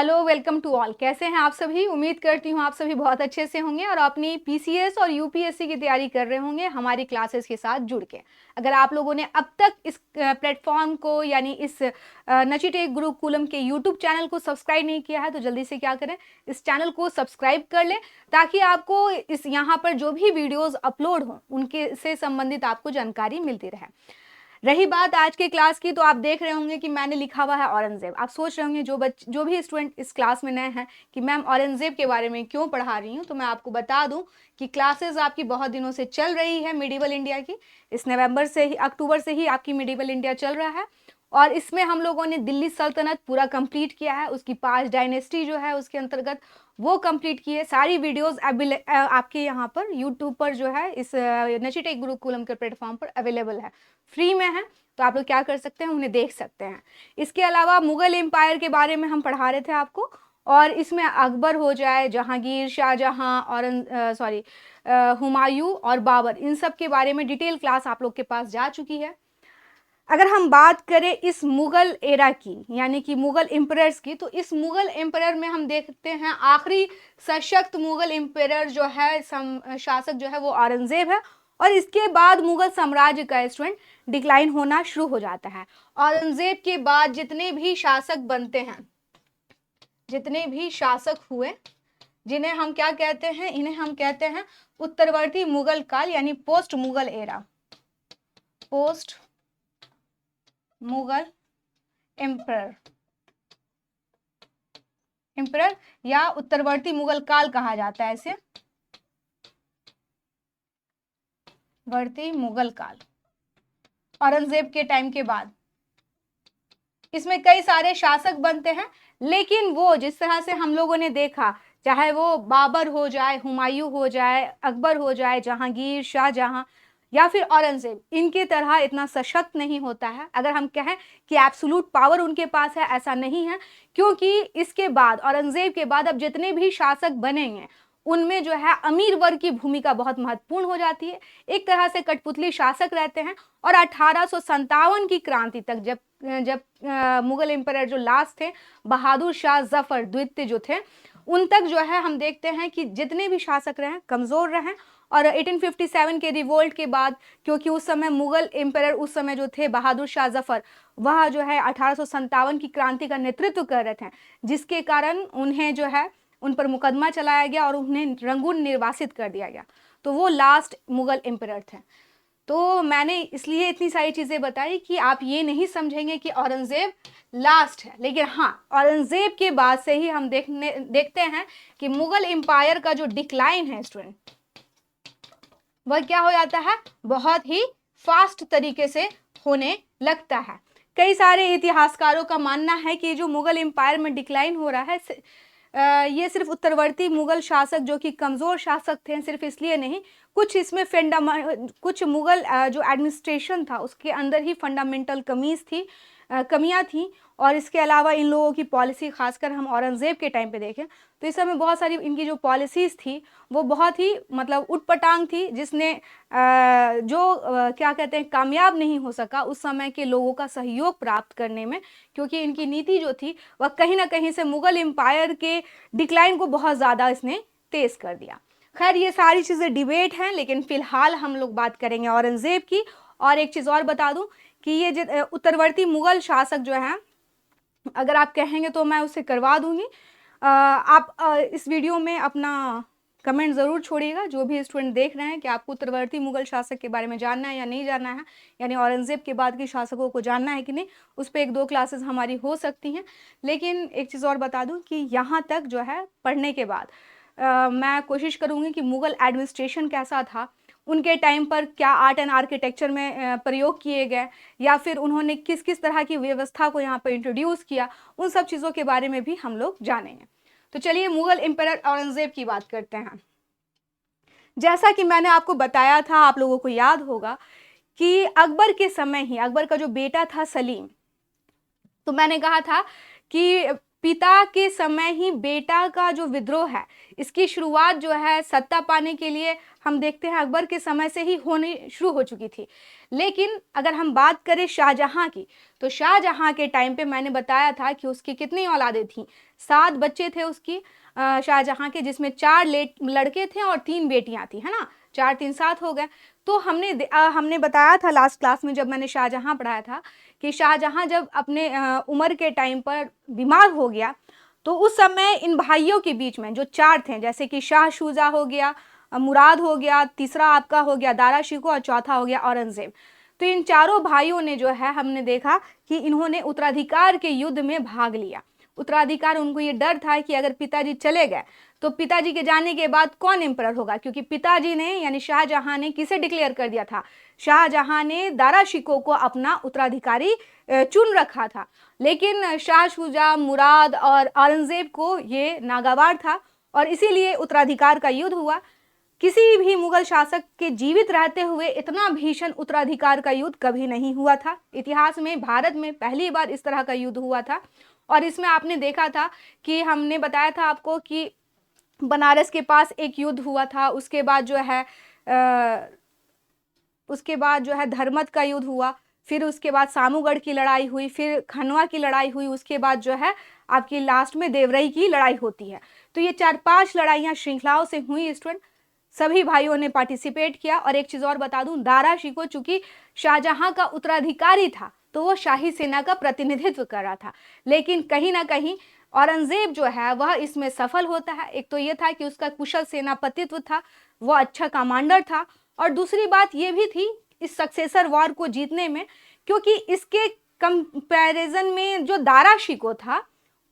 Hello, welcome to all. कैसे हैं आप सभी? उम्मीद करती हूँ आप सभी बहुत अच्छे से होंगे और अपनी पीसीएस और यूपीएससी की तैयारी कर रहे होंगे हमारी क्लासेस के साथ जुड़ के। अगर आप लोगों ने अब तक इस प्लेटफॉर्म को यानी इस नचिटेक गुरुकुलम के यूट्यूब चैनल को सब्सक्राइब नहीं किया है तो जल्दी से क्या करें, इस चैनल को सब्सक्राइब कर लें ताकि आपको इस यहाँ पर जो भी वीडियोज़ अपलोड हों उनके से संबंधित आपको जानकारी मिलती रहे। रही बात आज के क्लास की, तो आप देख रहे होंगे कि मैंने लिखा हुआ है औरंगजेब। आप सोच रहे होंगे जो भी स्टूडेंट इस क्लास में नए हैं कि मैम औरंगजेब के बारे में क्यों पढ़ा रही हूँ, तो मैं आपको बता दूं कि क्लासेस आपकी बहुत दिनों से चल रही है मिडिवल इंडिया की। इस अक्टूबर से ही आपकी मिडिवल इंडिया चल रहा है और इसमें हम लोगों ने दिल्ली सल्तनत पूरा कंप्लीट किया है, उसकी 5 डायनेस्टी जो है उसके अंतर्गत वो कंप्लीट की है। सारी वीडियोस आपके यहाँ पर यूट्यूब पर जो है इस नचिटेक गुरुकुलम के प्लेटफॉर्म पर अवेलेबल है, फ्री में है, तो आप लोग क्या कर सकते हैं, उन्हें देख सकते हैं। इसके अलावा मुगल एम्पायर के बारे में हम पढ़ा रहे थे आपको, और इसमें अकबर हो जाए, जहांगीर, शाहजहां और हुमायूं और बाबर, इन सब के बारे में डिटेल क्लास आप लोग के पास जा चुकी है। अगर हम बात करें इस मुगल एरा की यानी कि मुगल एम्परर्स की, तो इस मुगल एम्परर में हम देखते हैं आखिरी सशक्त मुगल एम्परर जो है, शासक जो है वो औरंगजेब है। और इसके बाद मुगल साम्राज्य का स्टूडेंट डिक्लाइन होना शुरू हो जाता है। औरंगजेब के बाद जितने भी शासक बनते हैं, जितने भी शासक हुए, जिन्हें हम क्या कहते हैं, इन्हें हम कहते हैं उत्तरवर्ती मुगल काल यानी post Mughal era, post Mughal emperor emperor या उत्तरवर्ती मुगल काल कहा जाता है इसे, वर्ती मुगल काल। औरंगजेब के टाइम के बाद इसमें कई सारे शासक बनते हैं, लेकिन वो जिस तरह से हम लोगों ने देखा, चाहे वो बाबर हो जाए, हुमायूं हो जाए, अकबर हो जाए, जहांगीर, शाहजहां या फिर औरंगजेब, इनके तरह इतना सशक्त नहीं होता है। अगर हम कहें कि एब्सोल्यूट पावर उनके पास है, ऐसा नहीं है, क्योंकि इसके बाद, औरंगजेब के बाद अब जितने भी शासक बनेंगे उनमें जो है अमीर वर्ग की भूमिका बहुत महत्वपूर्ण हो जाती है। एक तरह से कठपुतली शासक रहते हैं। और 1857 की क्रांति तक, जब जब मुगल एम्परर जो लास्ट थे, बहादुर शाह जफर द्वितीय जो थे, उन तक जो है हम देखते हैं कि जितने भी शासक रहे कमजोर रहे। और 1857 के रिवोल्ट के बाद, क्योंकि उस समय मुगल एम्परर उस समय जो थे बहादुर शाह जफर, वह जो है 1857 की क्रांति का नेतृत्व कर रहे थे, जिसके कारण उन्हें जो है उन पर मुकदमा चलाया गया और उन्हें रंगून निर्वासित कर दिया गया। तो वो लास्ट मुगल एम्परर थे। तो मैंने इसलिए इतनी सारी चीज़ें बताई कि आप ये नहीं समझेंगे कि औरंगजेब लास्ट है, लेकिन हाँ, औरंगजेब के बाद से ही हम देखते हैं कि मुगल एम्पायर का जो डिक्लाइन है स्टूडेंट, वह क्या हो जाता है, बहुत ही फास्ट तरीके से होने लगता है। कई सारे इतिहासकारों का मानना है कि जो मुगल एम्पायर में डिक्लाइन हो रहा है, ये सिर्फ उत्तरवर्ती मुगल शासक जो कि कमज़ोर शासक थे, सिर्फ इसलिए नहीं, कुछ इसमें कुछ मुगल जो एडमिनिस्ट्रेशन था उसके अंदर ही फंडामेंटल कमियां थी। और इसके अलावा इन लोगों की पॉलिसी, खासकर हम औरंगजेब के टाइम पे देखें तो इस समय बहुत सारी इनकी जो पॉलिसीज़ थी वो बहुत ही मतलब उटपटांग थी, जिसने क्या कहते हैं, कामयाब नहीं हो सका उस समय के लोगों का सहयोग प्राप्त करने में, क्योंकि इनकी नीति जो थी वह कहीं ना कहीं से मुगल एम्पायर के डिक्लाइन को बहुत ज़्यादा इसने तेज़ कर दिया। खैर, ये सारी चीज़ें डिबेट हैं, लेकिन फिलहाल हम लोग बात करेंगे औरंगजेब की। और एक चीज़ और बता दूं कि ये उत्तरवर्ती मुगल शासक जो हैं, अगर आप कहेंगे तो मैं उसे करवा दूंगी। आप इस वीडियो में अपना कमेंट ज़रूर छोड़िएगा, जो भी स्टूडेंट देख रहे हैं, कि आपको उत्तरवर्ती मुगल शासक के बारे में जानना है या नहीं जानना है, यानी औरंगजेब के बाद के शासकों को जानना है कि नहीं। उस पर 1-2 क्लासेस हमारी हो सकती हैं। लेकिन एक चीज़ और बता दूं कि यहाँ तक जो है पढ़ने के बाद मैं कोशिश करूँगी कि मुगल एडमिनिस्ट्रेशन कैसा था, उनके टाइम पर क्या आर्ट एंड आर्किटेक्चर में प्रयोग किए गए, या फिर उन्होंने किस किस तरह की व्यवस्था को यहाँ पर इंट्रोड्यूस किया, उन सब चीज़ों के बारे में भी हम लोग जानेंगे। तो चलिए मुगल एम्परर औरंगजेब की बात करते हैं। जैसा कि मैंने आपको बताया था, आप लोगों को याद होगा कि अकबर के समय ही, अकबर का जो बेटा था सलीम, तो मैंने कहा था कि पिता के समय ही बेटा का जो विद्रोह है, इसकी शुरुआत जो है सत्ता पाने के लिए हम देखते हैं अकबर के समय से ही होनी शुरू हो चुकी थी। लेकिन अगर हम बात करें शाहजहां की, तो शाहजहां के टाइम पे मैंने बताया था कि उसकी कितनी औलादें थीं, 7 बच्चे थे उसकी शाहजहां के, जिसमें 4 लड़के थे और 3 बेटियां थी, है ना। 4 3 7 हो गए। तो हमने बताया था लास्ट क्लास में जब मैंने शाहजहां पढ़ाया था कि शाहजहां जब अपने उम्र के टाइम पर बीमार हो गया, तो उस समय इन भाइयों के बीच में जो 4 थे, जैसे कि शाह शुजा हो गया, मुराद हो गया, तीसरा आपका हो गया दारा शिकोह और चौथा हो गया औरंगजेब। तो इन चारों भाइयों ने जो है हमने देखा कि इन्होंने उत्तराधिकार के युद्ध में भाग लिया। उत्तराधिकार, उनको ये डर था कि अगर पिताजी चले गए तो पिताजी के जाने के बाद कौन एम्परर होगा, क्योंकि पिताजी ने यानी शाहजहां ने किसे डिक्लेयर कर दिया था, शाहजहां ने दारा शिकोह को अपना उत्तराधिकारी चुन रखा था। लेकिन शाह शुजा, मुराद और औरंगजेब को ये नागवार था और इसीलिए उत्तराधिकार का युद्ध हुआ। किसी भी मुगल शासक के जीवित रहते हुए इतना भीषण उत्तराधिकार का युद्ध कभी नहीं हुआ था। इतिहास में भारत में पहली बार इस तरह का युद्ध हुआ था। और इसमें आपने देखा था कि हमने बताया था आपको कि बनारस के पास एक युद्ध हुआ था, उसके बाद जो है धर्मत का युद्ध हुआ, फिर उसके बाद सामूगढ़ की लड़ाई हुई, फिर खनवा की लड़ाई हुई, उसके बाद जो है आपकी लास्ट में देवरई की लड़ाई होती है। तो ये 4-5 लड़ाइयाँ श्रृंखलाओं से हुई स्टूडेंट, सभी भाइयों ने पार्टिसिपेट किया। और एक चीज और बता दूं, दारा शिकोह चूंकि शाहजहां का उत्तराधिकारी था तो वो शाही सेना का प्रतिनिधित्व कर रहा था, लेकिन कहीं ना कहीं औरंगजेब जो है वह इसमें सफल होता है। एक तो ये था कि उसका कुशल सेनापतित्व था, वो अच्छा कमांडर था, और दूसरी बात ये भी थी इस सक्सेसर वॉर को जीतने में, क्योंकि इसके कंपैरिजन में जो दारा शिकोह था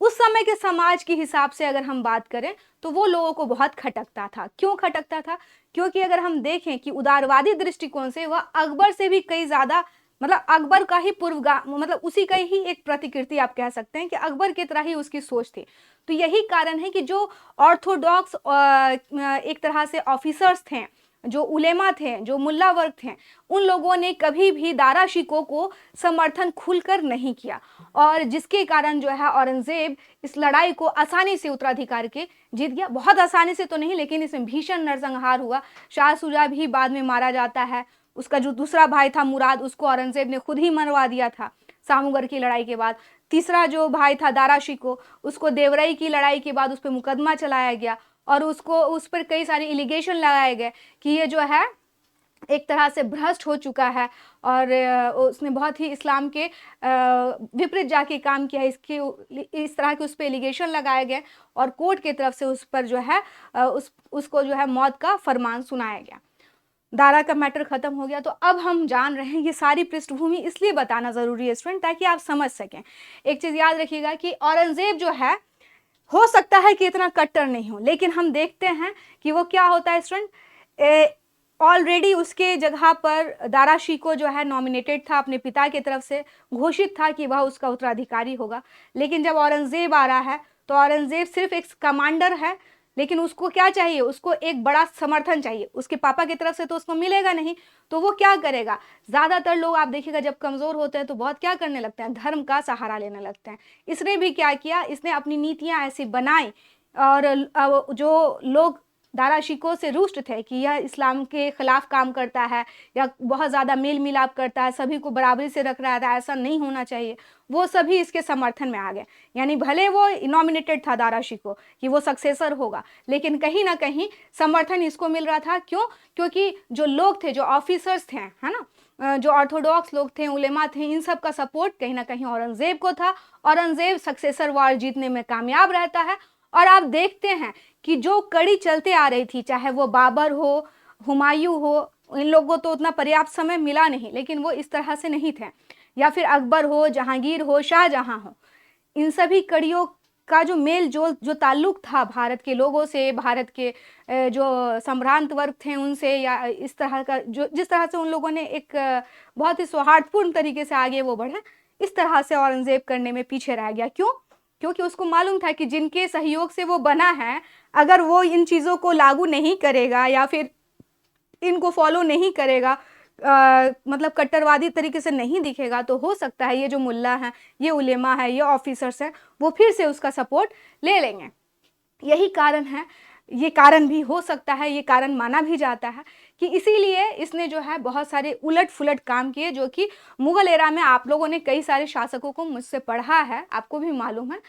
उस समय के समाज के हिसाब से अगर हम बात करें तो वो लोगों को बहुत खटकता था। क्यों खटकता था? क्योंकि अगर हम देखें कि उदारवादी दृष्टिकोण से वह अकबर से भी कई ज्यादा, मतलब अकबर का ही मतलब उसी का ही एक प्रतिकृति आप कह सकते हैं कि अकबर की तरह ही उसकी सोच थी। तो यही कारण है कि जो ऑर्थोडॉक्स एक तरह से ऑफिसर्स थे, जो उलेमा थे, जो मुल्ला वर्ग थे, उन लोगों ने कभी भी दारा शिकोह को समर्थन खुलकर नहीं किया, और जिसके कारण जो है औरंगजेब इस लड़ाई को आसानी से उत्तराधिकार के जीत गया। बहुत आसानी से तो नहीं, लेकिन इसमें भीषण नरसंहार हुआ। शाह शुजा भी बाद में मारा जाता है, उसका जो दूसरा भाई था मुराद, उसको औरंगजेब ने खुद ही मरवा दिया था सामूगढ़ की लड़ाई के बाद। तीसरा जो भाई था दारा शिकोह, उसको देवरई की लड़ाई के बाद उस पर मुकदमा चलाया गया और उस पर कई सारे एलिगेशन लगाए गए कि ये जो है एक तरह से भ्रष्ट हो चुका है और उसने बहुत ही इस्लाम के विपरीत जाके काम किया है। इस तरह के उस पर एलिगेशन लगाए गए और कोर्ट की तरफ से उस पर जो है उसको जो है मौत का फरमान सुनाया गया। दारा का मैटर खत्म हो गया। तो अब हम जान रहे हैं, ये सारी पृष्ठभूमि इसलिए बताना जरूरी है स्टूडेंट ताकि आप समझ सकें। एक चीज याद रखिएगा कि औरंगजेब जो है हो सकता है कि इतना कट्टर नहीं हो, लेकिन हम देखते हैं कि वो क्या होता है स्टूडेंट, ऑलरेडी उसके जगह पर दारा शिकोह जो है नॉमिनेटेड था, अपने पिता की तरफ से घोषित था कि वह उसका उत्तराधिकारी होगा। लेकिन जब औरंगजेब आ रहा है तो औरंगजेब सिर्फ एक कमांडर है, लेकिन उसको क्या चाहिए, उसको एक बड़ा समर्थन चाहिए। उसके पापा की तरफ से तो उसको मिलेगा नहीं, तो वो क्या करेगा, ज्यादातर लोग आप देखिएगा जब कमजोर होते हैं तो बहुत क्या करने लगते हैं, धर्म का सहारा लेने लगते हैं। इसने भी क्या किया, इसने अपनी नीतियां ऐसी बनाई और जो लोग दारा शिकोह से रुष्ट थे कि यह इस्लाम के खिलाफ काम करता है या बहुत ज़्यादा मेल मिलाप करता है, सभी को बराबरी से रख रहा था, ऐसा नहीं होना चाहिए, वो सभी इसके समर्थन में आ गए। यानी भले वो नॉमिनेटेड था दारा शिकोह कि वो सक्सेसर होगा, लेकिन कहीं ना कहीं समर्थन इसको मिल रहा था। क्यों? क्योंकि जो लोग थे, जो ऑफिसर्स थे, है ना, जो ऑर्थोडॉक्स लोग थे, उलेमा थे, इन सब का सपोर्ट कहीं ना कहीं औरंगजेब को था। औरंगजेब सक्सेसर वार जीतने में कामयाब रहता है। और आप देखते हैं कि जो कड़ी चलते आ रही थी, चाहे वो बाबर हो, हुमायूं हो, इन लोगों को तो उतना पर्याप्त समय मिला नहीं, लेकिन वो इस तरह से नहीं थे, या फिर अकबर हो, जहांगीर हो, शाहजहां हो, इन सभी कड़ियों का जो मेल जो ताल्लुक था भारत के लोगों से, भारत के जो सम्भ्रांत वर्ग थे उनसे, या इस तरह का जो जिस तरह से उन लोगों ने एक बहुत ही सौहार्दपूर्ण तरीके से आगे वो बढ़े, इस तरह से औरंगजेब करने में पीछे रह गया। क्यों? क्योंकि उसको मालूम था कि जिनके सहयोग से वो बना है, अगर वो इन चीज़ों को लागू नहीं करेगा या फिर इनको फॉलो नहीं करेगा मतलब कट्टरवादी तरीके से नहीं दिखेगा तो हो सकता है ये जो मुल्ला हैं, ये उलेमा है, ये ऑफिसर्स हैं, वो फिर से उसका सपोर्ट ले लेंगे। यही कारण है, ये कारण भी हो सकता है, ये कारण माना भी जाता है कि इसीलिए इसने जो है बहुत सारे उलट फुलट काम किए, जो कि मुगल एरा में आप लोगों ने कई सारे शासकों को मुझसे पढ़ा है, आपको भी मालूम है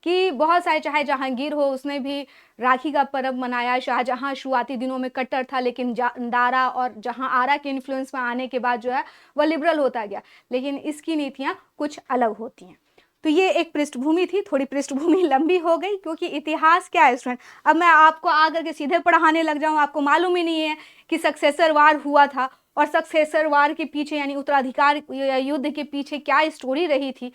कि बहुत सारे, चाहे जहांगीर हो उसने भी राखी का पर्व मनाया, शाहजहां शुरुआती दिनों में कट्टर था लेकिन दारा और जहां आरा के इन्फ्लुएंस में आने के बाद जो है वह लिबरल होता गया, लेकिन इसकी नीतियां कुछ अलग होती हैं। तो ये एक पृष्ठभूमि थी, थोड़ी पृष्ठभूमि लंबी हो गई क्योंकि इतिहास क्या है स्टूडेंट, अब मैं आपको आकर के सीधे पढ़ाने लग जाऊं, आपको मालूम ही नहीं है कि सक्सेसर वार हुआ था और सक्सेसर वार के पीछे यानी उत्तराधिकार युद्ध के पीछे क्या स्टोरी रही थी।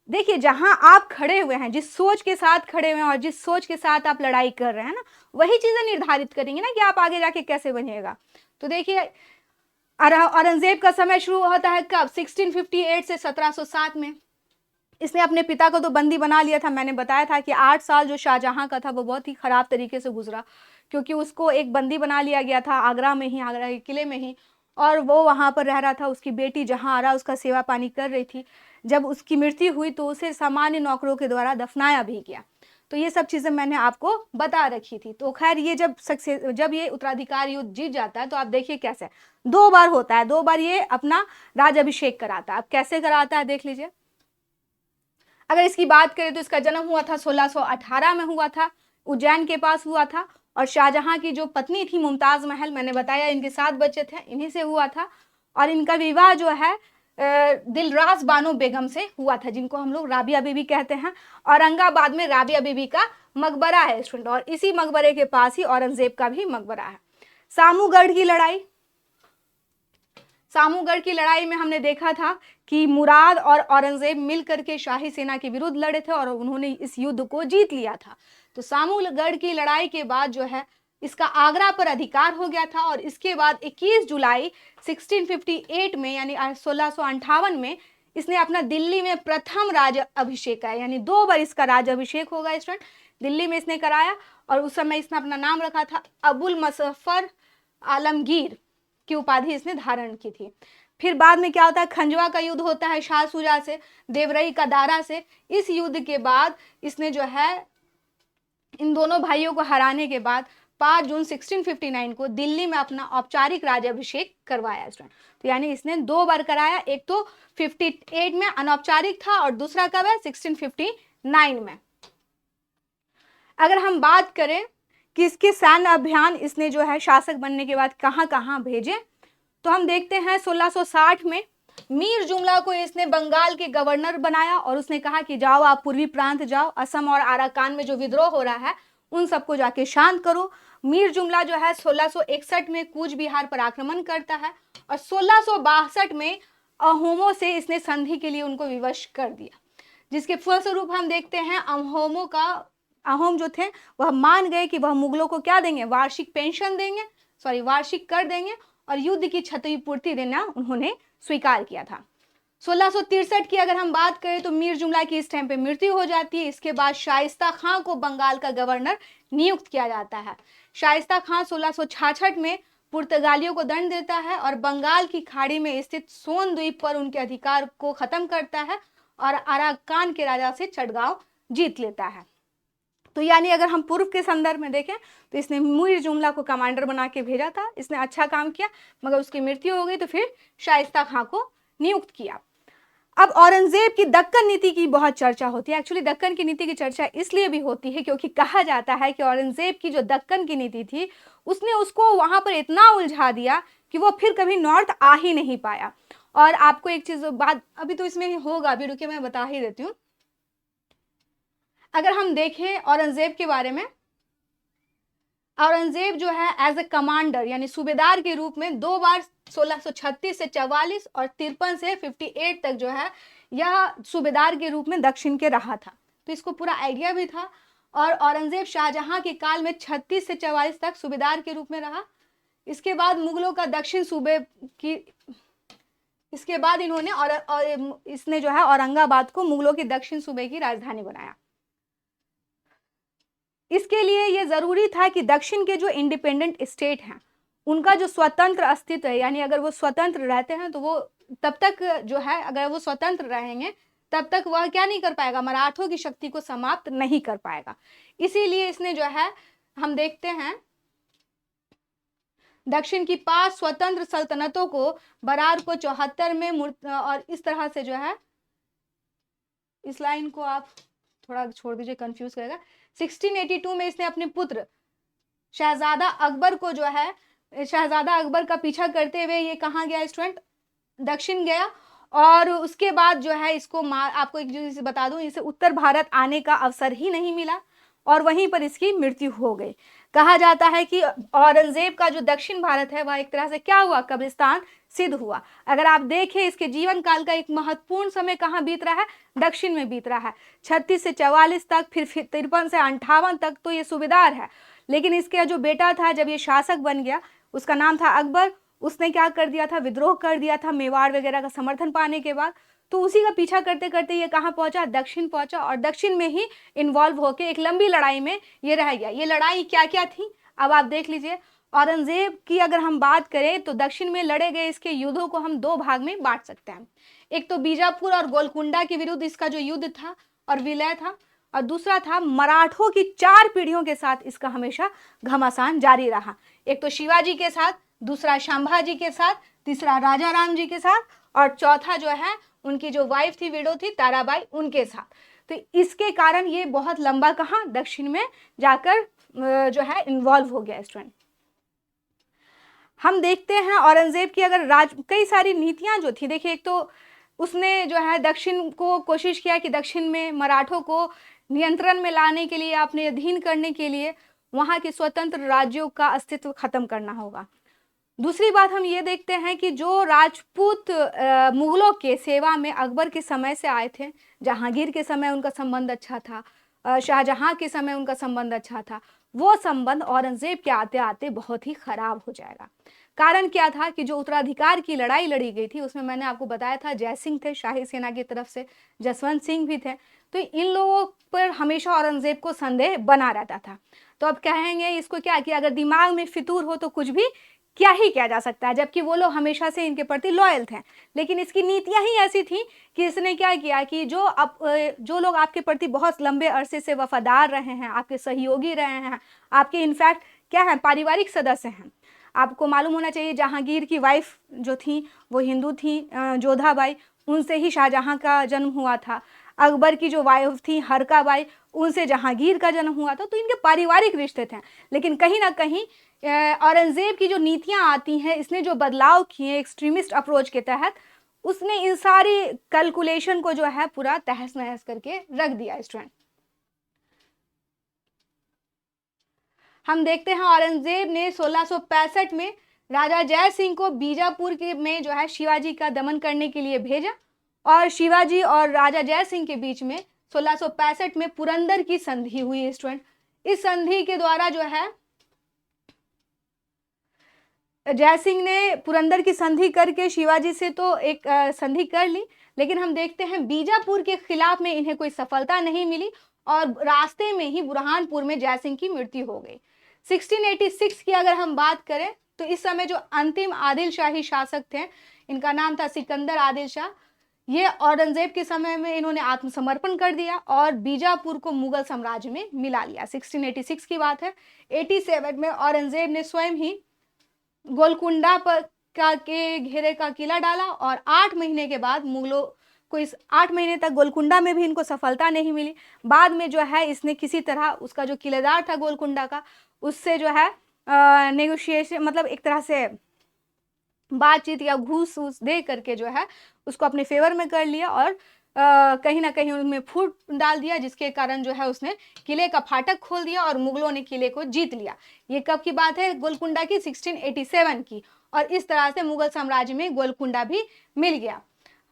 देखिए, जहां आप खड़े हुए हैं, जिस सोच के साथ खड़े हुए हैं और जिस सोच के साथ आप लड़ाई कर रहे हैं ना, वही चीजें निर्धारित करेंगे ना कि आप आगे जाके कैसे बनिएगा। तो देखिए, औरंगजेब का समय शुरू होता है कब? 1658 से 1707 में। इसने अपने पिता को तो बंदी बना लिया था, मैंने बताया था कि 8 साल जो शाहजहां का था वो बहुत ही खराब तरीके से गुजरा, क्योंकि उसको एक बंदी बना लिया गया था आगरा में ही, आगरा के किले में ही, और वो वहाँ पर रह रहा था। उसकी बेटी जहाँ आ रहा उसका सेवा पानी कर रही थी। जब उसकी मृत्यु हुई तो उसे सामान्य नौकरों के द्वारा दफनाया भी गया। तो ये सब चीज़ें मैंने आपको बता रखी थी। तो खैर, ये जब ये उत्तराधिकार युद्ध जीत जाता है तो आप देखिए कैसे 2 बार होता है, 2 बार ये अपना राज अभिषेक कराता है। अब कैसे कराता है देख लीजिए। अगर इसकी बात करें तो इसका जन्म हुआ था 1618 में हुआ था, उज्जैन के पास हुआ था, और शाहजहां की जो पत्नी थी मुमताज महल, मैंने बताया इनके 7 बच्चे थे, इन्हीं से हुआ था। और इनका विवाह जो है दिलरास बानो बेगम से हुआ था, जिनको हम लोग राबिया बीबी कहते हैं। औरंगाबाद में राबिया बीबी का मकबरा है स्टूडेंट, और इसी मकबरे के पास ही औरंगजेब का भी मकबरा है। सामूगढ़ की लड़ाई, सामूगढ़ की लड़ाई में हमने देखा था कि मुराद और औरंगजेब मिलकर के शाही सेना के विरुद्ध लड़े थे और उन्होंने इस युद्ध को जीत लिया था। तो सामूगढ़ की लड़ाई के बाद जो है इसका आगरा पर अधिकार हो गया था, और इसके बाद 21 जुलाई 1658 में यानी 1658 में इसने अपना दिल्ली में प्रथम राज अभिषेक कराया, यानी 2 बार इसका राज अभिषेक होगा स्टूडेंट, दिल्ली में इसने कराया। और उस समय इसने अपना नाम रखा था अबुल मुजफ्फर आलमगीर की उपाधि इसने धारण की थी। फिर बाद में क्या होता है, खंजवा का युद्ध होता है शाह शुजा से, देवरई का दारा से। इस युद्ध के बाद इसने जो है इन दोनों भाइयों को हराने के बाद 5 जून 1659 को दिल्ली में अपना औपचारिक राज्याभिषेक करवाया स्टूडेंट। तो यानी इसने 2 बार कराया, एक तो 58 में अनौपचारिक था और दूसरा कब है 1659 में। अगर हम बात करें कि इसके सैन्य अभियान इसने जो है शासक बनने के बाद कहाँ कहाँ भेजे, तो हम देखते हैं 1660 में मीर जुमला को इसने बंगाल के गवर्नर बनाया और उसने कहा कि जाओ आप पूर्वी प्रांत जाओ, असम और आराकान में जो विद्रोह हो रहा है उन सबको जाके शांत करो। मीर जुमला जो है 1661 में कूच बिहार पर आक्रमण करता है और 1662 में अहोमों से इसने संधि के लिए उनको विवश कर दिया, जिसके फलस्वरूप हम देखते हैं अहोम जो थे वह मान गए कि वह मुगलों को क्या देंगे, वार्षिक पेंशन देंगे, वार्षिक कर देंगे, और युद्ध की क्षतिपूर्ति देना उन्होंने स्वीकार किया था। 1663 की अगर हम बात करें तो मीर जुमला की इस टाइम पे मृत्यु हो जाती है। इसके बाद शाइस्ता खां को बंगाल का गवर्नर नियुक्त किया जाता है। शाइस्ता खां 1666 में पुर्तगालियों को दंड देता है और बंगाल की खाड़ी में स्थित सोन द्वीप पर उनके अधिकार को खत्म करता है और अराकान के राजा से चटगांव जीत लेता है। तो यानी अगर हम पूर्व के संदर्भ में देखें तो इसने मीर जुमला को कमांडर बना के भेजा था, इसने अच्छा काम किया, मगर उसकी मृत्यु हो गई तो फिर शाइस्ता खां को नियुक्त किया। अब औरंगजेब की दक्कन नीति की बहुत चर्चा होती है। एक्चुअली दक्कन की नीति की चर्चा इसलिए भी होती है क्योंकि कहा जाता है कि औरंगजेब की जो दक्कन की नीति थी उसने उसको वहां पर इतना उलझा दिया कि वो फिर कभी नॉर्थ आ ही नहीं पाया। और आपको एक चीज बात अभी तो इसमें होगा, अभी रुके मैं बता ही देती हूँ। अगर हम देखें औरंगजेब के बारे में, औरंगजेब जो है एज ए कमांडर यानी सूबेदार के रूप में 2 बार 1636 से 44 और 53 से 58 तक जो है यह सूबेदार के रूप में दक्षिण के रहा था। तो इसको पूरा आइडिया भी था। और औरंगजेब शाहजहां के काल में 36 से 44 तक सूबेदार के रूप में रहा। इसके बाद मुगलों का दक्षिण सूबे की, इसके बाद इन्होंने और इसने जो है औरंगाबाद को मुगलों के दक्षिण सूबे की राजधानी बनाया। इसके लिए यह जरूरी था कि दक्षिण के जो इंडिपेंडेंट स्टेट हैं उनका जो स्वतंत्र अस्तित्व है, यानी अगर वो स्वतंत्र रहते हैं तो वो तब तक जो है, अगर वो स्वतंत्र रहेंगे तब तक वह क्या नहीं कर पाएगा, मराठों की शक्ति को समाप्त नहीं कर पाएगा। इसीलिए इसने जो है, हम देखते हैं दक्षिण की 5 स्वतंत्र सल्तनतों को बरार को 74 में और इस तरह से जो है, इस लाइन को आप थोड़ा छोड़ दीजिए, कंफ्यूज करेगा। 1682 में इसने अपने पुत्र शहजादा अकबर को जो है, शहजादा अकबर का पीछा करते हुए ये कहाँ गया स्टूडेंट, दक्षिण गया। और उसके बाद जो है इसको आपको एक चीज बता दूं, इसे उत्तर भारत आने का अवसर ही नहीं मिला और वहीं पर इसकी मृत्यु हो गई। कहा जाता है कि औरंगजेब का जो दक्षिण भारत है वह एक तरह से क्या हुआ, कब्रिस्तान सिद्ध हुआ। अगर आप देखें इसके जीवन काल का एक महत्वपूर्ण समय कहाँ बीत रहा है, दक्षिण में बीत रहा है। 36 से 44 तक, फिर 53 से 58 तक तो ये सूबेदार है। लेकिन इसका जो बेटा था, जब ये शासक बन गया, उसका नाम था अकबर, उसने क्या कर दिया था, विद्रोह कर दिया था मेवाड़ वगैरह का समर्थन पाने के बाद। तो उसी का पीछा करते करते ये कहाँ पहुंचा, दक्षिण पहुंचा और दक्षिण में ही इन्वॉल्व होकर एक लंबी लड़ाई में ये रह गया। ये लड़ाई क्या क्या थी अब आप देख लीजिए। औरंगजेब की अगर हम बात करें तो दक्षिण में लड़े गए इसके युद्धों को हम 2 भाग में बांट सकते हैं। एक तो बीजापुर और गोलकुंडा के विरुद्ध इसका जो युद्ध था और विलय था, और दूसरा था मराठों की 4 पीढ़ियों के साथ इसका हमेशा घमासान जारी रहा। एक तो शिवाजी के साथ, दूसरा संभाजी के साथ, तीसरा राजा राम जी के साथ, और चौथा जो है उनकी जो वाइफ थी, विडो थी, ताराबाई, उनके साथ। तो इसके कारण ये बहुत लंबा कहाँ, दक्षिण में जाकर जो है इन्वॉल्व हो गया स्टूडेंट। हम देखते हैं औरंगजेब की अगर कई सारी नीतियां जो थी, देखिए एक तो उसने जो है दक्षिण को कोशिश किया कि दक्षिण में मराठों को नियंत्रण में लाने के लिए, अपने अधीन करने के लिए वहां के स्वतंत्र राज्यों का अस्तित्व खत्म करना होगा। दूसरी बात हम ये देखते हैं कि जो राजपूत मुगलों के सेवा में अकबर के समय से आए थे, जहांगीर के समय उनका संबंध अच्छा था, शाहजहां के समय उनका संबंध अच्छा था, वो संबंध औरंगजेब के आते आते बहुत ही खराब हो जाएगा। कारण क्या था कि जो उत्तराधिकार की लड़ाई लड़ी गई थी उसमें मैंने आपको बताया था जय सिंह थे शाही सेना की तरफ से, जसवंत सिंह भी थे। तो इन लोगों पर हमेशा औरंगजेब को संदेह बना रहता था। तो अब कहेंगे इसको क्या कि अगर दिमाग में फितूर हो तो कुछ भी क्या ही किया जा सकता है, जबकि वो लोग हमेशा से इनके प्रति लॉयल थे। लेकिन इसकी नीतियां ही ऐसी थी कि इसने क्या किया कि जो लोग आपके प्रति बहुत लंबे अरसे से वफादार रहे हैं, आपके सहयोगी रहे हैं, आपके इनफैक्ट क्या है, पारिवारिक सदस्य हैं। आपको मालूम होना चाहिए जहांगीर की वाइफ जो थी वो हिंदू थी, जोधाबाई, उनसे ही शाहजहां का जन्म हुआ था। अकबर की जो वाइफ थी हरकाबाई, उनसे जहांगीर का जन्म हुआ था। तो इनके पारिवारिक रिश्ते थे। लेकिन कहीं ना कहीं औरंगजेब की जो नीतियां आती हैं, इसने जो बदलाव किए एक्सट्रीमिस्ट अप्रोच के तहत, उसने इन सारी कैलकुलेशन को जो है पूरा तहस नहस करके रख दिया स्टूडेंट। हम देखते हैं औरंगजेब ने 1665 में राजा जय सिंह को बीजापुर के में जो है शिवाजी का दमन करने के लिए भेजा, और शिवाजी और राजा जय सिंह के बीच में 1665 में पुरंदर की संधि हुई स्टूडेंट। इस संधि के द्वारा जो है जय सिंह ने पुरंदर की संधि करके शिवाजी से तो एक संधि कर ली, लेकिन हम देखते हैं बीजापुर के खिलाफ में इन्हें कोई सफलता नहीं मिली और रास्ते में ही बुरहानपुर में जय सिंह की मृत्यु हो गई। 1686 की अगर हम बात करें तो इस समय जो अंतिम आदिल शाही शासक थे, इनका नाम था सिकंदर आदिल शाह। ये औरंगजेब के समय में इन्होंने आत्मसमर्पण कर दिया और बीजापुर को मुगल साम्राज्य में मिला लिया। 1686 की बात है। 87 में औरंगजेब ने स्वयं ही गोलकुंडा पर के घेरे का किला डाला और 8 महीने के बाद मुगलों को इस 8 महीने तक गोलकुंडा में भी इनको सफलता नहीं मिली। बाद में जो है इसने किसी तरह उसका जो किलेदार था गोलकुंडा का, उससे जो है नेगोशिएशन, मतलब एक तरह से बातचीत या घूस वूस दे करके जो है उसको अपने फेवर में कर लिया और कहीं ना कहीं उनमें फूट डाल दिया, जिसके कारण जो है उसने किले का फाटक खोल दिया और मुगलों ने किले को जीत लिया। ये कब की बात है? गोलकुंडा की 1687 की। और इस तरह से मुगल साम्राज्य में गोलकुंडा भी मिल गया।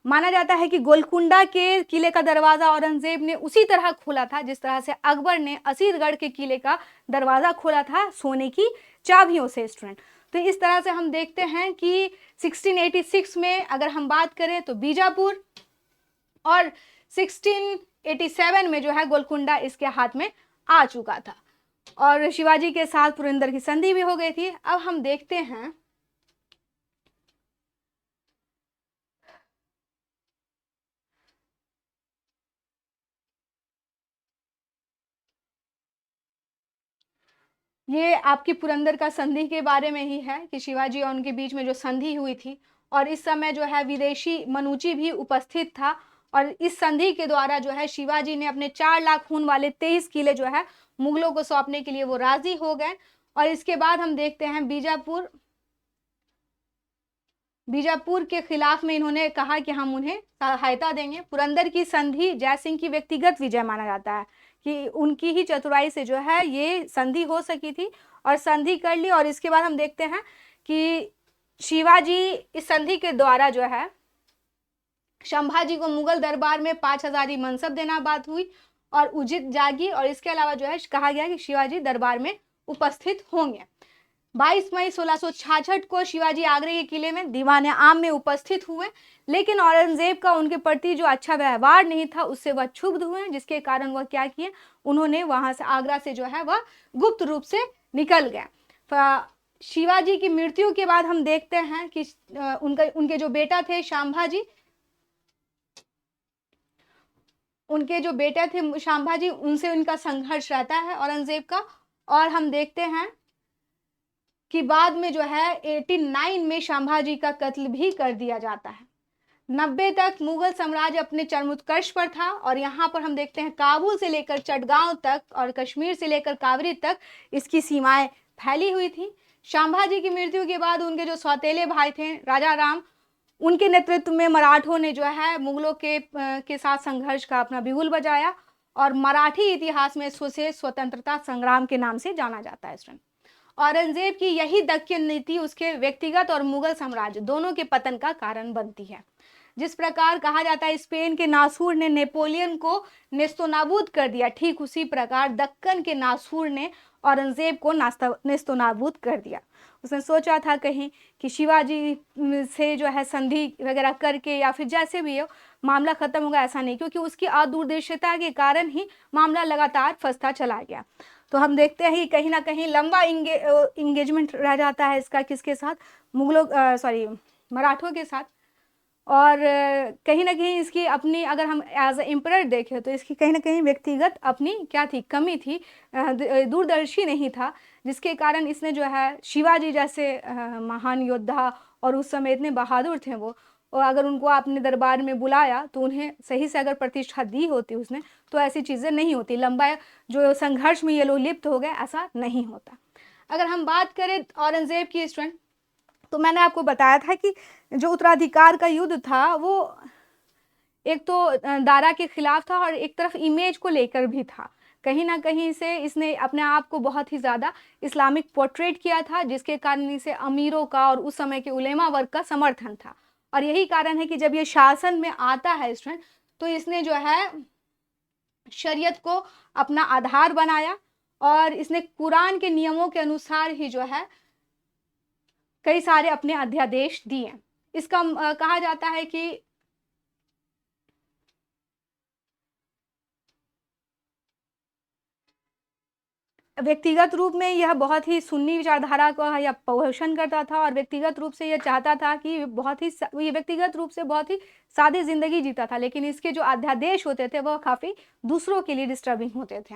माना जाता है कि गोलकुंडा के किले का दरवाजा औरंगजेब ने उसी तरह खोला था जिस तरह से अकबर ने असीरगढ़ के किले का दरवाजा खोला था सोने की चाबियों से स्टूडेंट। तो इस तरह से हम देखते हैं कि 1686 में अगर हम बात करें तो बीजापुर, और 1687 में जो है गोलकुंडा इसके हाथ में आ चुका था। और शिवाजी के साथ पुरंदर की संधि भी हो गई थी। अब हम देखते हैं ये आपकी पुरंदर का संधि के बारे में ही है कि शिवाजी और उनके बीच में जो संधि हुई थी, और इस समय जो है विदेशी मनुची भी उपस्थित था, और इस संधि के द्वारा जो है शिवाजी ने अपने 4 लाख खून वाले 23 किले जो है मुगलों को सौंपने के लिए वो राजी हो गए। और इसके बाद हम देखते हैं बीजापुर के खिलाफ में इन्होंने कहा कि हम उन्हें सहायता देंगे। पुरंदर की संधि जयसिंह की व्यक्तिगत विजय माना जाता है कि उनकी ही चतुराई से जो है ये संधि हो सकी थी, और संधि कर ली। और इसके बाद हम देखते हैं कि शिवाजी इस संधि के द्वारा जो है संभाजी को मुगल दरबार में 5,000 मनसब देना बात हुई और उचित जागी, और इसके अलावा जो है कहा गया कि शिवाजी दरबार में उपस्थित होंगे। 22 मई 1666 को शिवाजी आगरे के किले में दीवाने आम में उपस्थित हुए, लेकिन औरंगजेब का उनके प्रति जो अच्छा व्यवहार नहीं था उससे वह क्षुब्ध हुए, जिसके कारण वह क्या किए, उन्होंने वहां से आगरा से जो है वह गुप्त रूप से निकल गए। शिवाजी की मृत्यु के बाद हम देखते हैं कि उनके जो बेटा थे संभाजी, उनके जो बेटे थे संभाजी, उनसे उनका संघर्ष रहता है औरंगजेब का। और हम देखते हैं कि बाद में जो है 89 में संभाजी का कत्ल भी कर दिया जाता है। 90 तक मुगल साम्राज्य अपने चरमोत्कर्ष पर था, और यहाँ पर हम देखते हैं काबुल से लेकर चटगांव तक और कश्मीर से लेकर कावरी तक इसकी सीमाएं फैली हुई थी। संभाजी की मृत्यु के बाद उनके जो सौतेले भाई थे राजा राम, उनके नेतृत्व में मराठों ने जो है मुगलों के साथ संघर्ष का अपना बिगुल बजाया, और मराठी इतिहास में इससे स्वतंत्रता संग्राम के नाम से जाना जाता है। औरंगजेब की यही दक्कन नीति उसके व्यक्तिगत और मुगल साम्राज्य दोनों के पतन का कारण बनती है। जिस प्रकार कहा जाता है स्पेन के नासूर ने नेपोलियन को नेस्तोनाबूद कर दिया, ठीक उसी प्रकार दक्कन के नासूर ने औरंगजेब को नेस्तोनाबूद कर दिया। उसने सोचा था कहीं कि शिवाजी से जो है संधि वगैरह करके या फिर जैसे भी हो मामला खत्म होगा, ऐसा नहीं, क्योंकि उसकी अदूरदर्शिता के कारण ही मामला लगातार फंसता चला गया। तो हम देखते हैं कि कहीं ना कहीं लंबा इंगेजमेंट रह जाता है इसका, किसके साथ, मराठों के साथ। और कहीं ना कहीं इसकी अपनी, अगर हम एज ए एम्परर देखें तो इसकी कहीं ना कहीं व्यक्तिगत अपनी क्या थी, कमी थी, दूरदर्शी नहीं था, जिसके कारण इसने जो है शिवाजी जैसे महान योद्धा और उस समय इतने बहादुर थे वो, और अगर उनको आपने दरबार में बुलाया तो उन्हें सही से अगर प्रतिष्ठा दी होती उसने, तो ऐसी चीज़ें नहीं होती, लंबा जो संघर्ष में ये लोग लिप्त हो गए, ऐसा नहीं होता। अगर हम बात करें औरंगजेब की स्टूडेंट, तो मैंने आपको बताया था कि जो उत्तराधिकार का युद्ध था वो एक तो दारा के खिलाफ था और एक तरफ इमेज को लेकर भी था। कहीं ना कहीं से इसने अपने आप को बहुत ही ज़्यादा इस्लामिक पोर्ट्रेट किया था, जिसके कारण इसे अमीरों का और उस समय के उलेमा वर्ग का समर्थन था। और यही कारण है कि जब ये शासन में आता है स्टूडेंट, तो इसने जो है शरीयत को अपना आधार बनाया, और इसने कुरान के नियमों के अनुसार ही जो है कई सारे अपने अध्यादेश दिए। इसका कहा जाता है कि व्यक्तिगत रूप में यह बहुत ही सुन्नी विचारधारा का या पोषण करता था, और व्यक्तिगत रूप से यह चाहता था कि ये व्यक्तिगत रूप से बहुत ही सादी जिंदगी जीता था, लेकिन इसके जो अध्यादेश होते थे वह काफी दूसरों के लिए डिस्टर्बिंग होते थे।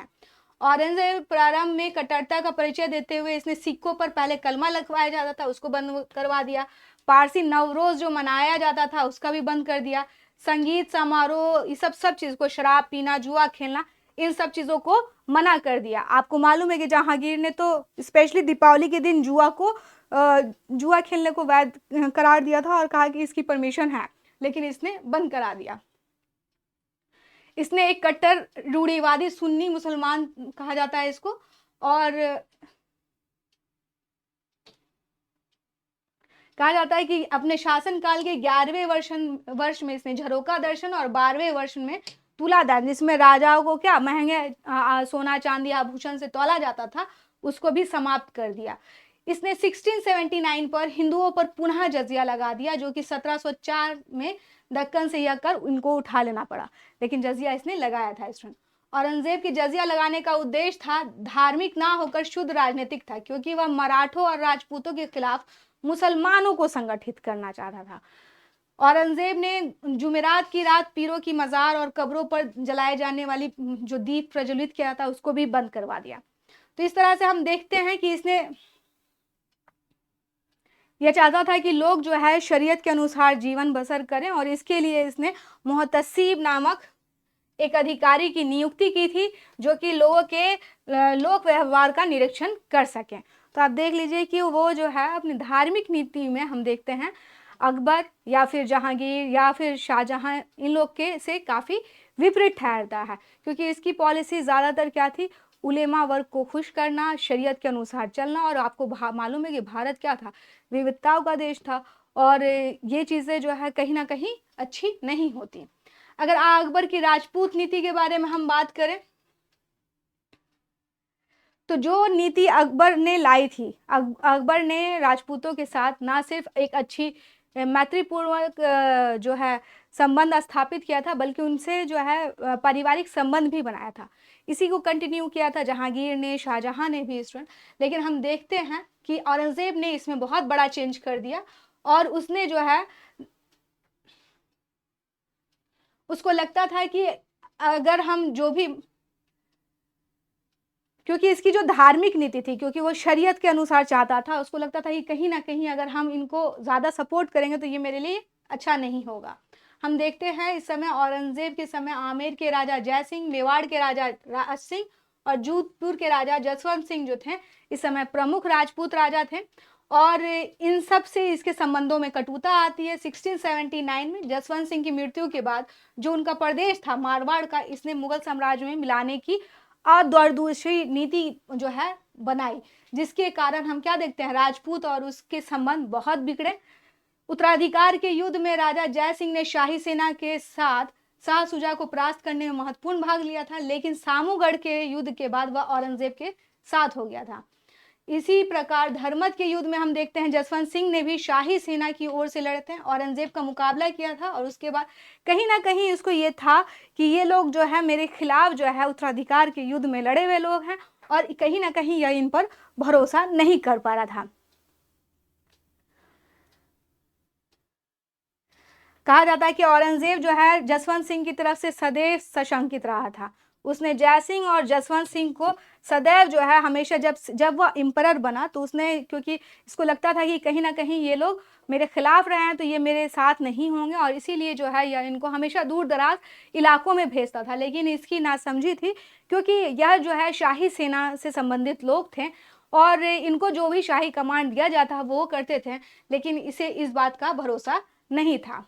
औरंगजेब प्रारंभ में कट्टरता का परिचय देते हुए इसने सिक्कों पर पहले कलमा लिखवाया जाता था, उसको बंद करवा दिया। पारसी नवरोज जो मनाया जाता था उसका भी बंद कर दिया। संगीत समारोह, ये सब चीज को, शराब पीना, जुआ खेलना, इन सब चीजों को मना कर दिया। आपको मालूम है कि जहांगीर ने तो स्पेशली दीपावली के दिन जुआ खेलने को वैध करार दिया था और कहा कि इसकी परमिशन है, लेकिन इसने बंद करा दिया। इसने एक कट्टर रूढ़िवादी सुन्नी मुसलमान कहा जाता है इसको, और कहा जाता है कि अपने शासनकाल के 11वें वर्ष में इसने झरोका दर्शन और 12वें वर्ष में तुलादान, जिसमें राजाओं को क्या महंगे सोना चांदी आभूषण से तौला जाता था, उसको भी समाप्त कर दिया। इसने 1679 पर हिंदुओं पर पुनः जजिया लगा दिया, जो कि 1704 में दक्कन से यह कर उनको उठा लेना पड़ा, लेकिन जजिया इसने लगाया था स्टूडेंट। औरंगजेब की जजिया लगाने का उद्देश्य था धार्मिक ना होकर शुद्ध राजनीतिक था, क्योंकि वह मराठों और राजपूतों के खिलाफ मुसलमानों को संगठित करना चाहता था। औरंगजेब ने जुमेरात की रात पीरों की मजार और कब्रों पर जलाए जाने वाली जो दीप प्रज्वलित किया था उसको भी बंद करवा दिया। तो इस तरह से हम देखते हैं कि इसने यह चाहता था कि लोग जो है शरीयत के अनुसार जीवन बसर करें, और इसके लिए इसने मुहतसिब नामक एक अधिकारी की नियुक्ति की थी जो कि लोगों के लोक व्यवहार का निरीक्षण कर सकें। तो आप देख लीजिए कि वो जो है अपनी धार्मिक नीति में हम देखते हैं अकबर या फिर जहांगीर या फिर शाहजहां इन लोग के से काफ़ी विपरीत ठहरता है, क्योंकि इसकी पॉलिसी ज़्यादातर क्या थी, उलेमा वर्ग को खुश करना, शरीयत के अनुसार चलना। और आपको मालूम है कि भारत क्या था, विविधताओं का देश था, और ये चीज़ें जो है कहीं ना कहीं अच्छी नहीं होती। अगर अकबर की राजपूत नीति के बारे में हम बात करें तो जो नीति अकबर ने लाई थी, अकबर ने राजपूतों के साथ ना सिर्फ एक अच्छी मैत्रीपूर्वक जो है संबंध स्थापित किया था, बल्कि उनसे जो है पारिवारिक संबंध भी बनाया था। इसी को कंटिन्यू किया था जहांगीर ने, शाहजहां ने भी स्टूडेंट। लेकिन हम देखते हैं कि औरंगजेब ने इसमें बहुत बड़ा चेंज कर दिया, और उसने जो है उसको लगता था कि अगर हम जो भी, क्योंकि इसकी जो धार्मिक नीति थी, क्योंकि वो शरीयत के अनुसार चाहता था, उसको लगता था कि कहीं ना कहीं अगर हम इनको ज़्यादा सपोर्ट करेंगे तो ये मेरे लिए अच्छा नहीं होगा। हम देखते हैं इस समय औरंगजेब के समय आमेर के राजा जय सिंह, मेवाड़ के राजा राज सिंह और जोधपुर के राजा जसवंत सिंह जो थे इस समय प्रमुख राजपूत राजा थे, और इन सब से इसके संबंधों में कटुता आती है। 1679 में जसवंत सिंह की मृत्यु के बाद जो उनका प्रदेश था मारवाड़ का, इसने मुगल साम्राज्य में मिलाने की दूरदर्शी नीति जो है बनाई, जिसके कारण हम क्या देखते हैं, राजपूत और उसके संबंध बहुत बिगड़े। उत्तराधिकार के युद्ध में राजा जय सिंह ने शाही सेना के साथ शाह शुजा को परास्त करने में महत्वपूर्ण भाग लिया था, लेकिन सामूगढ़ के युद्ध के बाद वह औरंगजेब के साथ हो गया था। इसी प्रकार धर्मत के युद्ध में हम देखते हैं जसवंत सिंह ने भी शाही सेना की ओर से लड़े थे, औरंगजेब का मुकाबला किया था, और उसके बाद कहीं ना कहीं इसको ये था कि ये लोग जो है मेरे खिलाफ जो है उत्तराधिकार के युद्ध में लड़े हुए लोग हैं, और कहीं ना कहीं यह इन पर भरोसा नहीं कर पा रहा था। कहा जाता है कि औरंगजेब जो है जसवंत सिंह की तरफ से सदैव सशंकित रहा था। उसने जय सिंह और जसवंत सिंह को सदैव जो है हमेशा जब वह एम्परर बना तो उसने, क्योंकि इसको लगता था कि कहीं ना कहीं ये लोग मेरे खिलाफ रहे हैं तो ये मेरे साथ नहीं होंगे, और इसीलिए जो है यह इनको हमेशा दूर दराज इलाकों में भेजता था। लेकिन इसकी नासमझी थी, क्योंकि यह जो है शाही सेना से संबंधित लोग थे और इनको जो भी शाही कमांड दिया जाता वो करते थे, लेकिन इसे इस बात का भरोसा नहीं था।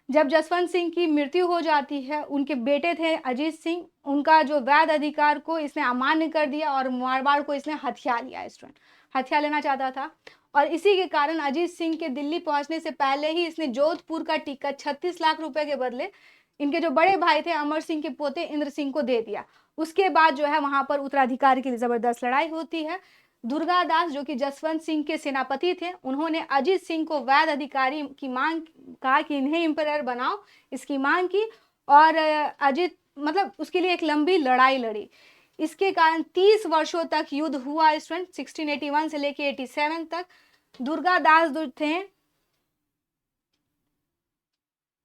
जब जसवंत सिंह की मृत्यु हो जाती है, उनके बेटे थे अजीत सिंह, उनका जो वैध अधिकार को इसने अमान्य कर दिया और मारवाड़ को इसने हथिया लिया, स्टूडेंट हथिया लेना चाहता था। और इसी के कारण अजीत सिंह के दिल्ली पहुंचने से पहले ही इसने जोधपुर का टिकट 36 लाख रुपए के बदले इनके जो बड़े भाई थे अमर सिंह के पोते इंद्र सिंह को दे दिया। उसके बाद जो है वहां पर उत्तराधिकारी की जबरदस्त लड़ाई होती है। दुर्गादास जो कि जसवंत सिंह के सेनापति थे, उन्होंने अजीत सिंह को वैध अधिकारी की मांग कहा कि इन्हें एम्परर बनाओ, इसकी मांग की, और अजीत मतलब उसके लिए एक लंबी लड़ाई लड़ी। इसके कारण 30 वर्षों तक युद्ध हुआ स्टूडेंट, 1681 से लेके 87 तक। दुर्गादास जो थे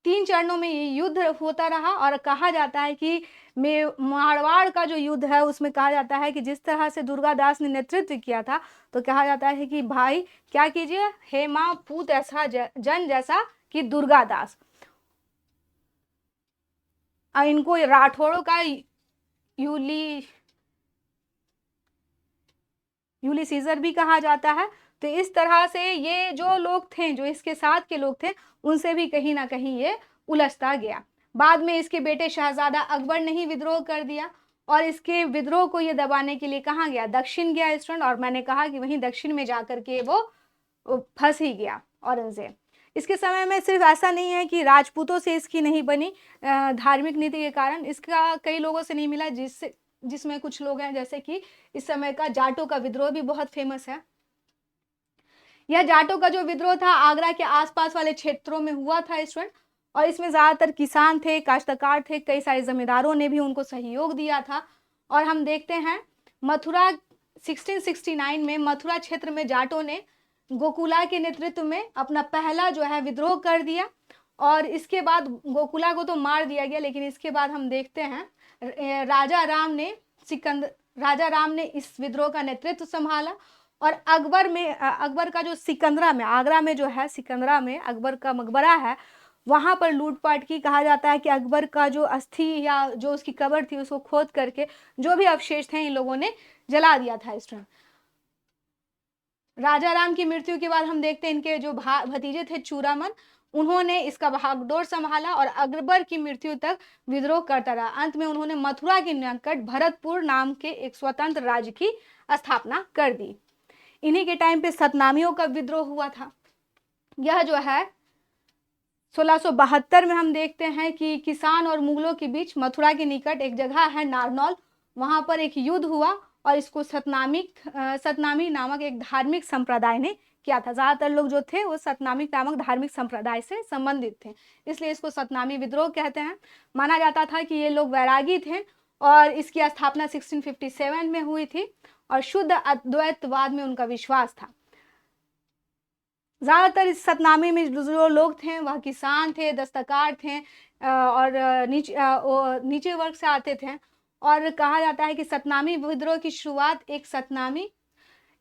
3 चरणों में ये युद्ध होता रहा, और कहा जाता है कि मारवाड़ का जो युद्ध है उसमें कहा जाता है कि जिस तरह से दुर्गादास ने नेतृत्व किया था, तो कहा जाता है कि भाई क्या कीजिए, हे माँ पूत ऐसा जन जैसा कि दुर्गादास। इनको राठौड़ों का यूली सीजर भी कहा जाता है। तो इस तरह से ये जो लोग थे, जो इसके साथ के लोग थे, उनसे भी कहीं ना कहीं ये उलझता गया। बाद में इसके बेटे शहजादा अकबर ने ही विद्रोह कर दिया, और इसके विद्रोह को ये दबाने के लिए कहाँ गया, दक्षिण गया स्टूडेंट। और मैंने कहा कि वहीं दक्षिण में जाकर के वो फंस ही गया औरंगजेब। इसके समय में सिर्फ ऐसा नहीं है कि राजपूतों से इसकी नहीं बनी धार्मिक नीति के कारण, इसका कई लोगों से नहीं मिला, जिसमें कुछ लोग हैं जैसे कि इस समय का जाटों का विद्रोह भी बहुत फेमस है। यह जाटों का जो विद्रोह था आगरा के आसपास वाले क्षेत्रों में हुआ था स्टूडेंट, और इसमें ज़्यादातर किसान थे, काश्तकार थे, कई सारे जमींदारों ने भी उनको सहयोग दिया था। और हम देखते हैं मथुरा 1669 में मथुरा क्षेत्र में जाटों ने गोकुला के नेतृत्व में अपना पहला जो है विद्रोह कर दिया। और इसके बाद गोकुला को तो मार दिया गया, लेकिन इसके बाद हम देखते हैं राजा राम ने इस विद्रोह का नेतृत्व संभाला। और अकबर का जो सिकंदरा में, आगरा में जो है सिकंदरा में अकबर का मकबरा है, वहां पर लूटपाट की। कहा जाता है कि अकबर का जो अस्थि या जो उसकी कब्र थी उसको खोद करके जो भी अवशेष थे इन लोगों ने जला दिया था इस टाइम। राजा राम की मृत्यु के बाद हम देखते हैं इनके जो भतीजे थे चूड़ामन, उन्होंने इसका भागदौड़ संभाला और अकबर की मृत्यु तक विद्रोह करता रहा। अंत में उन्होंने मथुरा के निकट भरतपुर नाम के एक स्वतंत्र राज्य की स्थापना कर दी। इन्हीं के टाइम पे सतनामियों का विद्रोह हुआ था। यह जो है 1672 में हम देखते हैं कि किसान और मुगलों के बीच मथुरा के निकट एक जगह है नारनौल, वहां पर एक युद्ध हुआ और इसको सतनामी नामक एक धार्मिक संप्रदाय ने किया था। ज्यादातर लोग जो थे वो सतनामी नामक धार्मिक संप्रदाय से संबंधित थे, इसलिए इसको सतनामी विद्रोह कहते हैं। माना जाता था कि ये लोग वैरागी थे और इसकी स्थापना 1657 में हुई थी और शुद्ध अद्वैतवाद में उनका विश्वास था। ज्यादातर इस सतनामी में जो लोग थे वह किसान थे, दस्तकार थे और नीचे वर्ग से आते थे। और कहा जाता है कि सतनामी विद्रोह की शुरुआत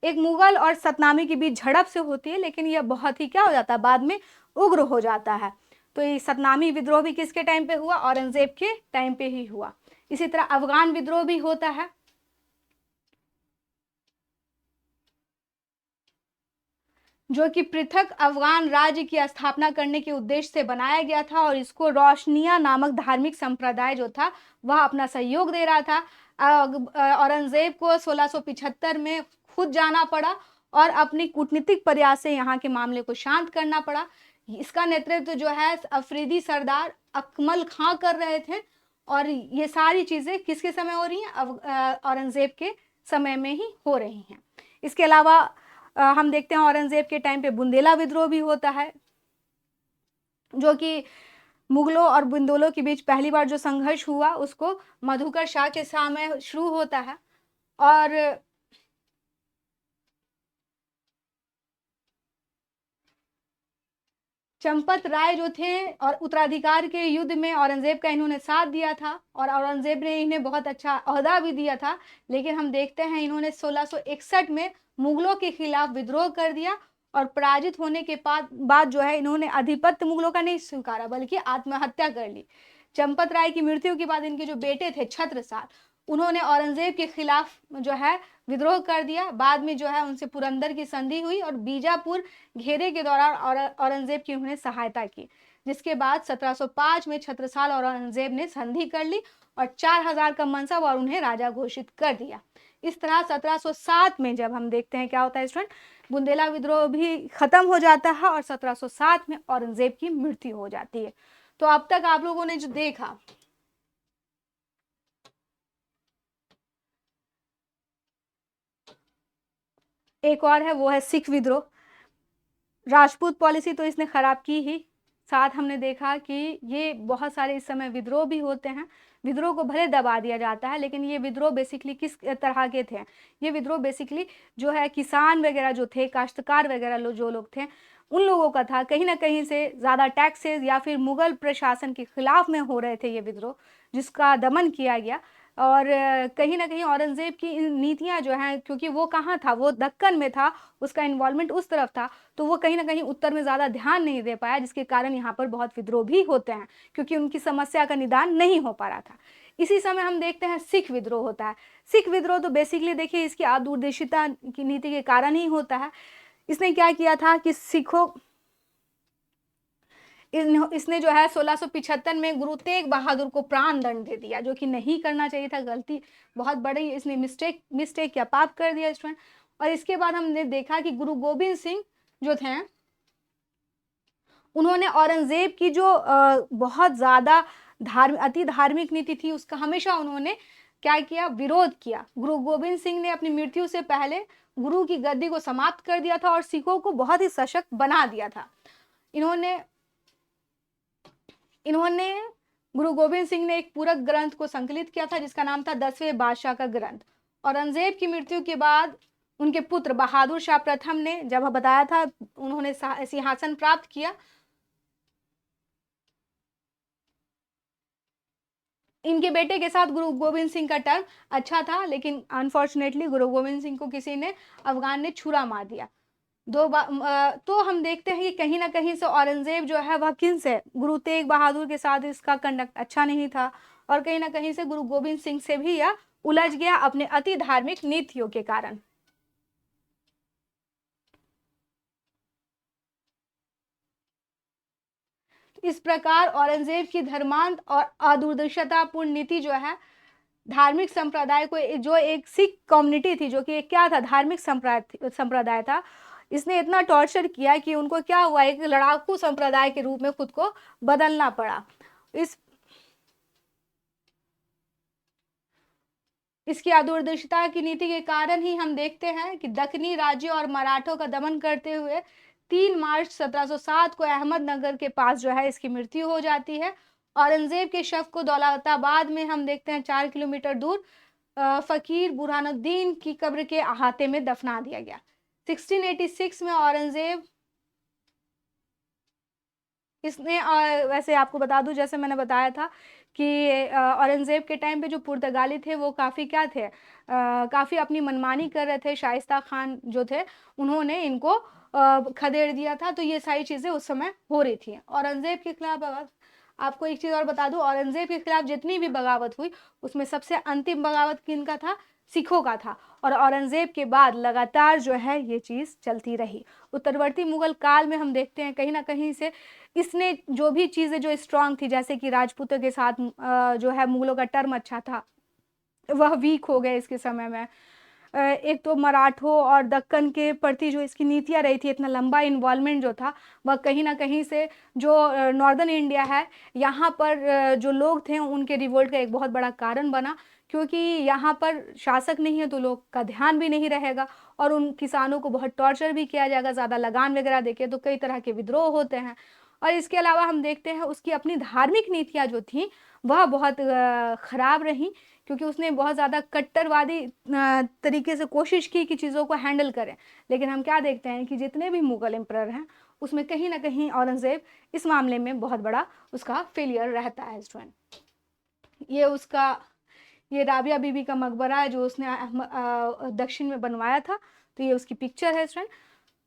एक मुगल और सतनामी के बीच झड़प से होती है, लेकिन यह बहुत ही क्या हो जाता है, बाद में उग्र हो जाता है। तो ये सतनामी विद्रोह भी किसके टाइम पे हुआ? औरंगजेब के टाइम पे ही हुआ। इसी तरह अफगान विद्रोह भी होता है, जो कि पृथक अफगान राज्य की स्थापना करने के उद्देश्य से बनाया गया था और इसको रोशनिया नामक धार्मिक संप्रदाय जो था वह अपना सहयोग दे रहा था। औरंगजेब को 1675 में खुद जाना पड़ा और अपनी कूटनीतिक प्रयास से यहाँ के मामले को शांत करना पड़ा। इसका नेतृत्व जो है अफरीदी सरदार अकमल खां कर रहे थे और ये सारी चीजें किसके समय हो रही हैं? औरंगजेब के समय में ही हो रही हैं। इसके अलावा हम देखते हैं औरंगजेब के टाइम पे बुंदेला विद्रोह भी होता है, जो कि मुगलों और बुंदेलों के बीच पहली बार जो संघर्ष हुआ उसको मधुकर शाह के समय शुरू होता है। और चंपत राय जो थे और उत्तराधिकार के युद्ध में औरंगजेब का इन्होंने साथ दिया था और औरंगजेब ने इन्हें बहुत अच्छा ओहदा भी दिया था। लेकिन हम देखते हैं इन्होंने 1661 में मुगलों के खिलाफ विद्रोह कर दिया और पराजित होने के बाद जो है इन्होंने आधिपत्य मुगलों का नहीं स्वीकारा बल्कि आत्महत्या कर ली। चंपत राय की मृत्यु के बाद इनके जो बेटे थे छत्रसाल, उन्होंने औरंगजेब के खिलाफ जो है विद्रोह कर दिया। बाद में जो है उनसे पुरंदर की संधि हुई और बीजापुर घेरे के दौरान औरंगजेब की उन्होंने सहायता की, जिसके बाद 1705 में छत्रसाल और औरंगजेब ने संधि कर ली और 4000 का मनसब और उन्हें राजा घोषित कर दिया। इस तरह 1707 में जब हम देखते हैं क्या होता है स्टूडेंट, बुंदेला विद्रोह भी खत्म हो जाता है और 1707 में औरंगजेब की मृत्यु हो जाती है। तो अब तक आप लोगों ने जो देखा, एक और है वो है सिख विद्रोह। राजपूत पॉलिसी तो इसने खराब की ही, साथ हमने देखा कि ये बहुत सारे इस समय विद्रोह भी होते हैं। विद्रोह को भले दबा दिया जाता है, लेकिन ये विद्रोह बेसिकली किस तरह के थे? ये विद्रोह बेसिकली जो है किसान वगैरह जो थे, काश्तकार वगैरह जो लोग थे, उन लोगों का था। कहीं ना कहीं से ज़्यादा टैक्सेस या फिर मुगल प्रशासन के खिलाफ में हो रहे थे ये विद्रोह, जिसका दमन किया गया। और कहीं ना कहीं औरंगजेब की नीतियां जो हैं, क्योंकि वो कहाँ था, वो दक्कन में था, उसका इन्वॉल्वमेंट उस तरफ था, तो वो कहीं ना कहीं उत्तर में ज़्यादा ध्यान नहीं दे पाया, जिसके कारण यहाँ पर बहुत विद्रोह भी होते हैं क्योंकि उनकी समस्या का निदान नहीं हो पा रहा था। इसी समय हम देखते हैं सिख विद्रोह होता है। सिख विद्रोह तो बेसिकली देखिए इसकी दूरदर्शिता की नीति के कारण ही होता है। इसने क्या किया था कि सिखों इसने जो है 1675 में गुरु तेग बहादुर को प्राण दंड दे दिया, जो कि नहीं करना चाहिए था, गलती बहुत बड़ी, इसने मिस्टेक या पाप कर दिया स्टूडेंट। और इसके बाद हमने देखा कि गुरु गोविंद सिंह जो थे, उन्होंने औरंगजेब की जो बहुत ज्यादा अति धार्मिक नीति थी उसका हमेशा उन्होंने क्या किया? विरोध किया। गुरु गोविंद सिंह ने अपनी मृत्यु से पहले गुरु की गद्दी को समाप्त कर दिया था और सिखों को बहुत ही सशक्त बना दिया था। इन्होंने इन्होंने गुरु गोविंद सिंह ने एक पूरक ग्रंथ को संकलित किया था जिसका नाम था 10वें बादशाह का ग्रंथ। औरंगजेब की मृत्यु के बाद उनके पुत्र बहादुर शाह प्रथम ने, जब बताया था उन्होंने सिंहासन प्राप्त किया, इनके बेटे के साथ गुरु गोविंद सिंह का टर्म अच्छा था, लेकिन अनफॉर्चुनेटली गुरु गोविंद सिंह को किसी ने, अफगान ने छुरा मार दिया। तो हम देखते हैं कि कहीं ना कहीं से औरंगजेब जो है वह किन से, गुरु तेग बहादुर के साथ इसका कंडक्ट अच्छा नहीं था, और कहीं ना कहीं से गुरु गोविंद सिंह से भी यह उलझ गया अपने अति धार्मिक नीतियों के कारण। इस प्रकार औरंगजेब की धर्मांध और अदूरदर्शितापूर्ण नीति जो है धार्मिक संप्रदाय को, जो एक सिख कम्युनिटी थी, जो कि एक क्या था, धार्मिक संप्रदाय था, इसने इतना टॉर्चर किया कि उनको क्या हुआ, एक लड़ाकू संप्रदाय के रूप में खुद को बदलना पड़ा। इसकी अदूरदर्शिता की नीति के कारण ही हम देखते हैं कि दक्कनी राज्यों और मराठों का दमन करते हुए 3 मार्च 1707 को अहमदनगर के पास जो है इसकी मृत्यु हो जाती है। औरंगजेब के शव को दौलताबाद में हम देखते हैं 4 किलोमीटर दूर फकीर बुरहानुद्दीन की कब्र के अहाते में दफना दिया गया। 1686 में औरंगजेब, इसने वैसे आपको बता दूं, जैसे मैंने बताया था कि औरंगजेब के टाइम पे जो पुर्तगाली थे वो काफ़ी क्या थे, काफ़ी अपनी मनमानी कर रहे थे। शाइस्ता खान जो थे उन्होंने इनको खदेड़ दिया था, तो ये सारी चीज़ें उस समय हो रही थी। औरंगजेब के खिलाफ आपको एक चीज़ और बता दूं, औरंगजेब के खिलाफ जितनी भी बगावत हुई उसमें सबसे अंतिम बगावत किनका था, सिखों का था। और औरंगजेब के बाद लगातार जो है ये चीज़ चलती रही। उत्तरवर्ती मुगल काल में हम देखते हैं कहीं ना कहीं से इसने जो भी चीज़ें जो स्ट्रांग थी, जैसे कि राजपूतों के साथ जो है मुगलों का टर्म अच्छा था, वह वीक हो गए इसके समय में। एक तो मराठों और दक्कन के प्रति जो इसकी नीतियाँ रही थी, इतना लंबा इन्वॉल्वमेंट जो था, वह कहीं ना कहीं से जो नॉर्दर्न इंडिया है यहाँ पर जो लोग थे उनके रिवोल्ट का एक बहुत बड़ा कारण बना, क्योंकि यहाँ पर शासक नहीं है तो लोग का ध्यान भी नहीं रहेगा और उन किसानों को बहुत टॉर्चर भी किया जाएगा, ज़्यादा लगान वगैरह देके, तो कई तरह के विद्रोह होते हैं। और इसके अलावा हम देखते हैं उसकी अपनी धार्मिक नीतियाँ जो थी वह बहुत ख़राब रहीं, क्योंकि उसने बहुत ज़्यादा कट्टरवादी तरीके से कोशिश की कि चीज़ों को हैंडल करें। लेकिन हम क्या देखते हैं कि जितने भी मुग़ल एम्परर हैं उसमें कहीं ना कहीं औरंगज़ेब इस मामले में बहुत बड़ा उसका फेलियर रहता है स्टूडेंट। ये राबिया बीबी का मकबरा है जो उसने दक्षिण में बनवाया था, तो ये उसकी पिक्चर है स्टूडेंट।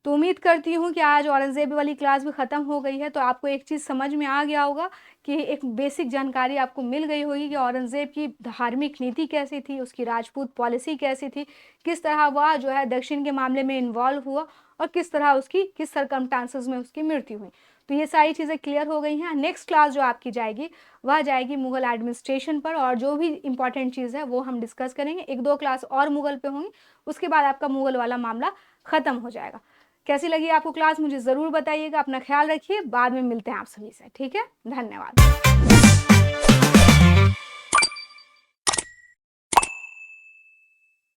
तो उम्मीद करती हूँ कि आज औरंगज़ेब वाली क्लास भी ख़त्म हो गई है, तो आपको एक चीज़ समझ में आ गया होगा कि एक बेसिक जानकारी आपको मिल गई होगी कि औरंगज़ेब की धार्मिक नीति कैसी थी, उसकी राजपूत पॉलिसी कैसी थी, किस तरह वह जो है दक्षिण के मामले में इन्वॉल्व हुआ और किस तरह उसकी किस सर्कमस्टांसेस में उसकी मृत्यु हुई। तो ये सारी चीज़ें क्लियर हो गई हैं। नेक्स्ट क्लास जो आपकी जाएगी वह जाएगी मुग़ल एडमिनिस्ट्रेशन पर, और जो भी इंपॉर्टेंट चीज़ है वो हम डिस्कस करेंगे। 1-2 क्लास और मुग़ल पे होंगी, उसके बाद आपका मुग़ल वाला मामला ख़त्म हो जाएगा। कैसी लगी आपको क्लास मुझे ज़रूर बताइएगा। अपना ख्याल रखिए, बाद में मिलते हैं आप सभी से, ठीक है। धन्यवाद।